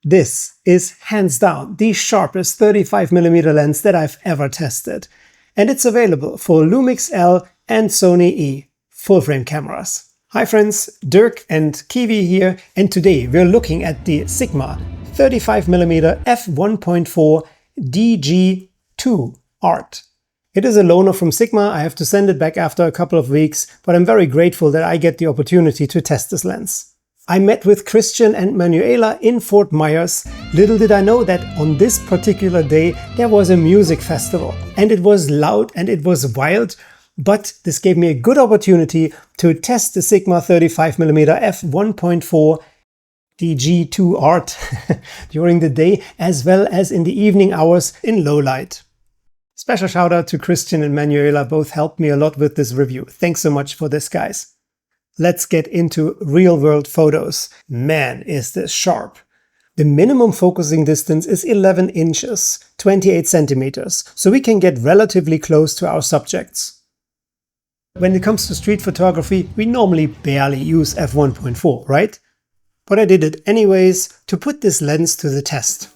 This is hands down the sharpest 35mm lens that I've ever tested. And it's available for Lumix L and Sony E full-frame cameras. Hi friends, Dirk and Kiwi here, and today we're looking at the Sigma 35mm f1.4 DG2 Art. It is a loaner from Sigma. I have to send it back after a couple of weeks, but I'm very grateful that I get the opportunity to test this lens. I met with Christian and Manuela in Fort Myers. Little did I know that on this particular day there was a music festival, and it was loud and it was wild, but this gave me a good opportunity to test the Sigma 35mm f1.4 DG2 Art during the day as well as in the evening hours in low light. Special shout out to Christian and Manuela, both helped me a lot with this review. Thanks so much for this, guys. Let's get into real-world photos. Man, is this sharp. The minimum focusing distance is 11 inches, 28 centimeters, so we can get relatively close to our subjects. When it comes to street photography, we normally barely use f1.4, right? But I did it anyways to put this lens to the test.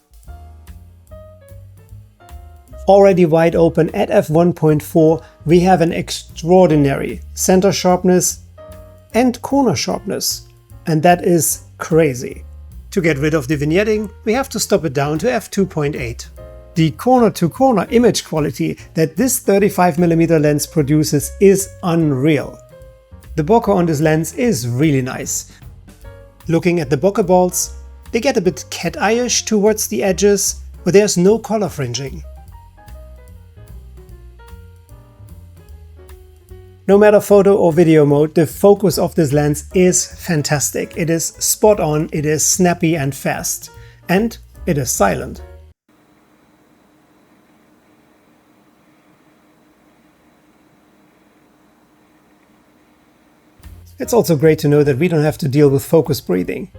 Already wide open at f1.4, we have an extraordinary center sharpness and corner sharpness, and that is crazy. To get rid of the vignetting, we have to stop it down to f2.8. The corner-to-corner image quality that this 35mm lens produces is unreal. The bokeh on this lens is really nice. Looking at the bokeh balls, they get a bit cat-eye-ish towards the edges, but there's no color fringing. No matter photo or video mode, the focus of this lens is fantastic. It is spot on, it is snappy and fast, and it is silent. It's also great to know that we don't have to deal with focus breathing.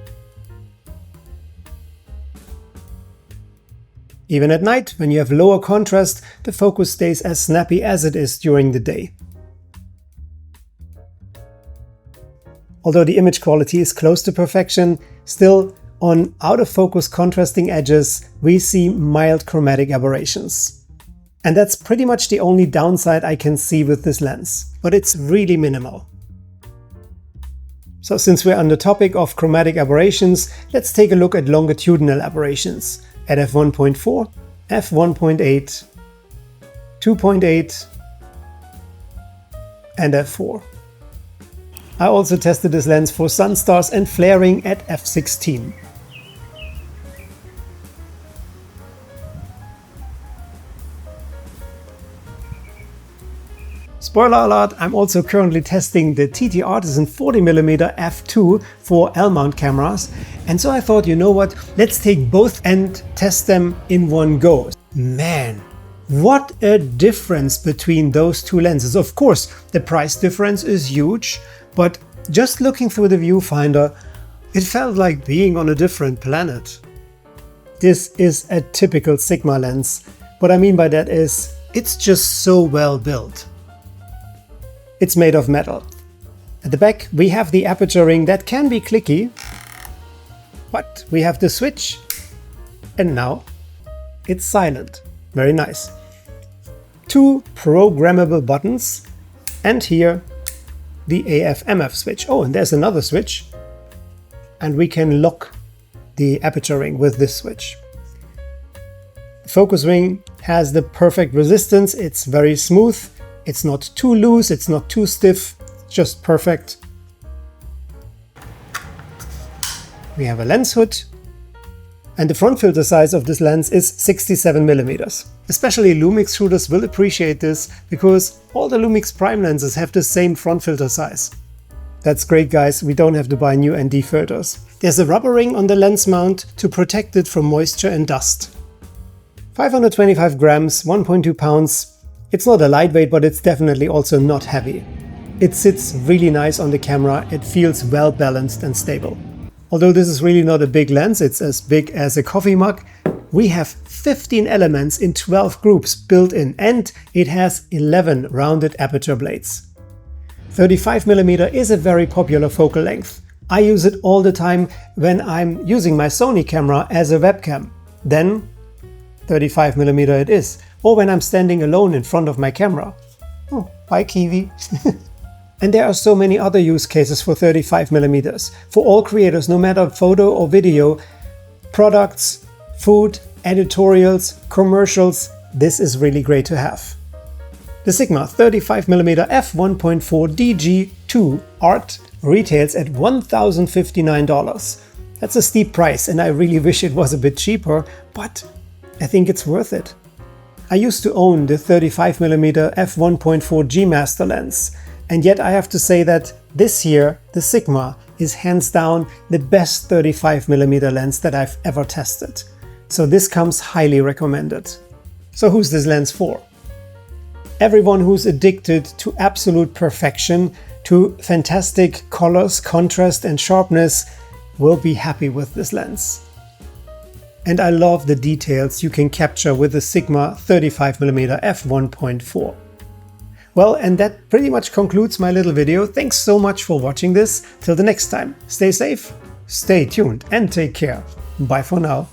Even at night, when you have lower contrast, the focus stays as snappy as it is during the day. Although the image quality is close to perfection, still on out of focus contrasting edges we see mild chromatic aberrations. And that's pretty much the only downside I can see with this lens, but it's really minimal. So since we're on the topic of chromatic aberrations, let's take a look at longitudinal aberrations at f1.4, f1.8, 2.8 and f4. I also tested this lens for sunstars and flaring at f16. Spoiler alert, I'm also currently testing the TT Artisan 40mm f2 for L-mount cameras, and so I thought, you know what, let's take both and test them in one go. Man, what a difference between those two lenses. Of course, the price difference is huge, but just looking through the viewfinder, it felt like being on a different planet. This is a typical Sigma lens. What I mean by that is, it's just so well built. It's made of metal. At the back we have the aperture ring that can be clicky, but we have the switch, and now it's silent. Very nice. Two programmable buttons, and here the AF/MF switch. Oh, and there's another switch, and we can lock the aperture ring with this switch. The focus ring has the perfect resistance. It's very smooth. It's not too loose, it's not too stiff, just perfect. We have a lens hood, and the front filter size of this lens is 67mm. Especially lumix shooters will appreciate this, because all the lumix prime lenses have the same front filter size. That's great, guys, we don't have to buy new ND filters. There's a rubber ring on the lens mount to protect it from moisture and dust. 525 grams, 1.2 pounds. It's not a lightweight, but it's definitely also not heavy. It sits really nice on the camera, it feels well balanced and stable. Although this is really not a big lens, it's as big as a coffee mug, we have 15 elements in 12 groups built in, and it has 11 rounded aperture blades. 35mm is a very popular focal length. I use it all the time when I'm using my Sony camera as a webcam. Then 35mm it is. Or when I'm standing alone in front of my camera. Oh, bye Kiwi. And there are so many other use cases for 35mm. For all creators, no matter photo or video, products, food, editorials, commercials, this is really great to have. The Sigma 35mm f1.4 DG2 Art retails at $1,059. That's a steep price and I really wish it was a bit cheaper, but I think it's worth it. I used to own the 35mm f1.4 G Master lens, and yet I have to say that this year the Sigma is hands down the best 35mm lens that I've ever tested. So this comes highly recommended. So who's this lens for? Everyone who's addicted to absolute perfection, to fantastic colors, contrast and sharpness will be happy with this lens. And I love the details you can capture with the Sigma 35mm f1.4. Well, and that pretty much concludes my little video. Thanks so much for watching this. Till the next time, stay safe, stay tuned and take care. Bye for now.